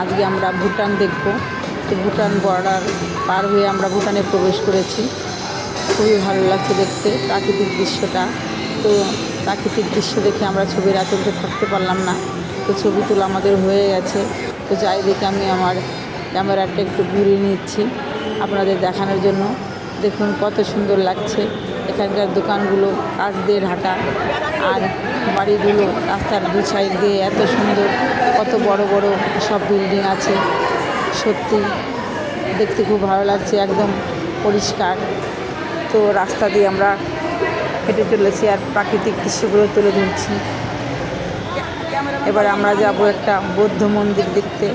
আজকে আমরা ভুটান দেখব। তো ভুটান বর্ডার পার হয়ে আমরা ভুটানে প্রবেশ করেছি। খুবই ভালো লাগছে দেখতে প্রাকৃতিক দৃশ্যটা। তো প্রাকৃতিক দৃশ্য দেখে আমরা ছবির তুলতে থাকতে পারলাম না। তো ছবি তোলা আমাদের হয়ে গেছে। তো যাই দেখে আমি আমার ক্যামেরাটা একটু ঘুরিয়ে নিচ্ছি আপনাদের দেখানোর জন্য। দেখুন কত সুন্দর লাগছে। এখানকার দোকানগুলো কাঁচ দিয়ে ঢাকা, আর বাড়িগুলো রাস্তার দু সাইড দিয়ে এত সুন্দর, কত বড় বড় সব বিল্ডিং আছে। সত্যি দেখতে খুব ভালো লাগছে, একদম পরিষ্কার। তো রাস্তা দিয়ে আমরা হেঁটে চলেছি আর প্রাকৃতিক দৃশ্যগুলো তুলে ধরছি। এবার আমরা যাব একটা বৌদ্ধ মন্দির দেখতে।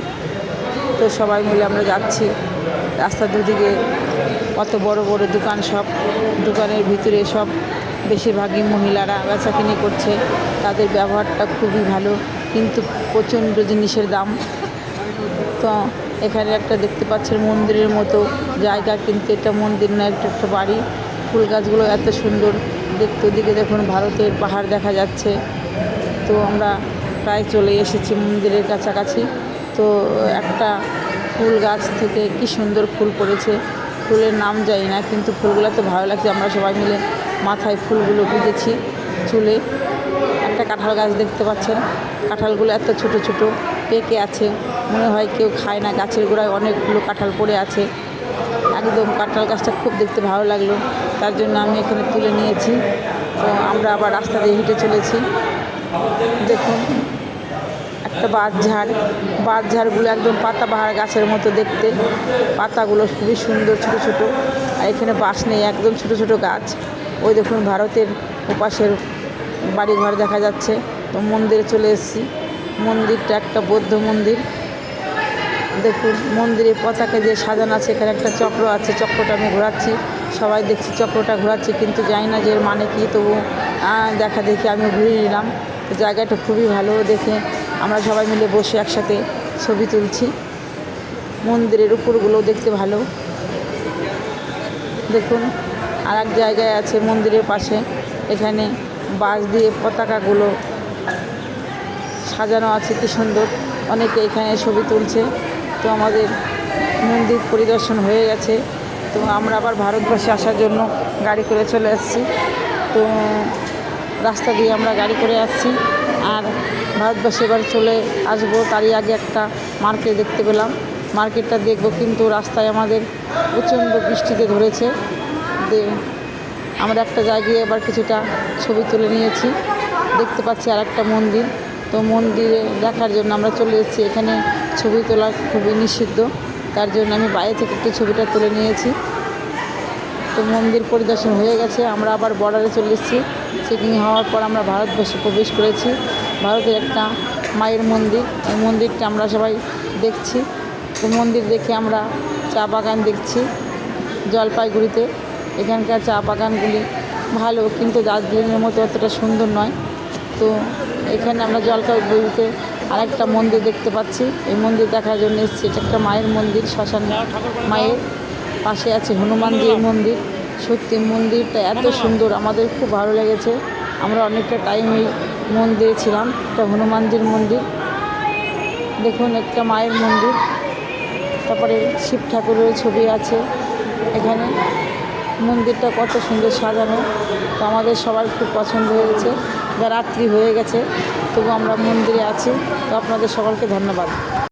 তো সবাই মিলে আমরা যাচ্ছি। রাস্তার দুদিকে কত বড় বড় দোকান, সব দোকানের ভিতরে সব বেশিরভাগই মহিলারা বেচাকিনি করছে। তাদের ব্যবহারটা খুবই ভালো, কিন্তু প্রচণ্ড জিনিসের দাম। তো এখানে একটা দেখতে পাচ্ছেন মন্দিরের মতো জায়গা, কিন্তু এটা মন্দির না, একটা বাড়ি। ফুল গাছগুলো এত সুন্দর দেখতে। ওদিকে দেখুন ভারতের পাহাড় দেখা যাচ্ছে। তো আমরা প্রায় চলে এসেছি মন্দিরের কাছাকাছি। তো একটা ফুল গাছ থেকে কি সুন্দর ফুল পড়েছে। ফুলের নাম জানি না, কিন্তু ফুলগুলো তো ভালো লাগছে। আমরা সবাই মিলে মাথায় ফুলগুলো গুঁজেছি, চুলে। একটা কাঁঠাল গাছ দেখতে পাচ্ছেন। কাঁঠালগুলো এত ছোট ছোট পেকে আছে, মনে হয় কেউ খায় না। গাছের গোড়ায় অনেকগুলো কাঁঠাল পড়ে আছে। একদম কাঁঠাল গাছটা খুব দেখতে ভালো লাগলো, তার জন্য আমি এখানে তুলে নিয়েছি। তো আমরা আবার রাস্তা দিয়ে হেঁটে চলেছি। দেখুন একটা বাঁশঝাড়গুলো একদম পাতাবাহার গাছের মতো দেখতে। পাতাগুলো খুবই সুন্দর, ছোট ছোট। আর এখানে বাঁশ নেই, একদম ছোট ছোট গাছ। ওই দেখুন ভারতের ওপাশের বাড়িঘর দেখা যাচ্ছে। তো মন্দিরে চলে এসেছি। মন্দিরটা একটা বৌদ্ধ মন্দির। দেখুন মন্দিরের পতাকা দিয়ে সাজানো আছে। এখানে একটা চক্র আছে, চক্রটা আমি ঘোরাচ্ছি। সবাই দেখছি চক্রটা ঘোরাচ্ছি, কিন্তু জানি না যে এর মানে কী। তবু দেখা দেখি আমি ঘুরিয়ে নিলাম। তো জায়গাটা খুবই ভালো। দেখে আমরা সবাই মিলে বসে একসাথে ছবি তুলছি। মন্দিরের উপরগুলোও দেখতে ভালো। দেখুন আর এক জায়গায় আছে মন্দিরের পাশে, এখানে বাঁশ দিয়ে পতাকাগুলো সাজানো আছে, কি সুন্দর। অনেকে এখানে ছবি তুলছে। তো আমাদের মন্দির পরিদর্শন হয়ে গেছে। তো আমরা আবার ভারতবর্ষে আসার জন্য গাড়ি করে চলে আসছি। তো রাস্তা দিয়ে আমরা গাড়ি করে আসছি, আর ভারতবর্ষে এবার চলে আসবো। তারই আগে একটা মার্কেট দেখতে পেলাম, মার্কেটটা দেখব। কিন্তু রাস্তায় আমাদের প্রচণ্ড বৃষ্টিতে ধরেছে। আমরা একটা জায়গায় এবার কিছুটা ছবি তুলে নিয়েছি। দেখতে পাচ্ছি আর একটা মন্দির। তো মন্দিরে দেখার জন্য আমরা চলে এসেছি। এখানে ছবি তোলা খুবই নিষিদ্ধ, তার জন্য আমি বাইরে থেকে একটু ছবিটা তুলে নিয়েছি। তো মন্দির পরিদর্শন হয়ে গেছে। আমরা আবার বর্ডারে চলে এসেছি। চেকিং হওয়ার পর আমরা ভারতবর্ষে প্রবেশ করেছি। ভারতের একটা মায়ের মন্দির, এই মন্দিরটা আমরা সবাই দেখছি। তো মন্দির দেখে আমরা চা বাগান দেখছি জলপাইগুড়িতে। এখানকার চা বাগানগুলি ভালো, কিন্তু দার্জিলিংয়ের মতো অতটা সুন্দর নয়। তো এখানে আমরা জলপাইগুড়িতে আরেকটা মন্দির দেখতে পাচ্ছি। এই মন্দির দেখার জন্য এসেছি। এটা একটা মায়ের মন্দির, শ্মশান মায়ের পাশে আছে হনুমানজির মন্দির। সত্যি মন্দিরটা এত সুন্দর, আমাদের খুব ভালো লেগেছে। আমরা অনেকটা টাইম এই মন্দিরে ছিলাম। এটা হনুমানজির মন্দির। দেখুন একটা মায়ের মন্দির, তারপরে শিব ঠাকুরের ছবি আছে এখানে। মন্দিরটা কত সুন্দর সাজানো। তো আমাদের সবার খুব পছন্দ হয়েছে। রাত্রি হয়ে গেছে, তবু আমরা মন্দিরে আছি। তো আপনাদের সকলকে ধন্যবাদ।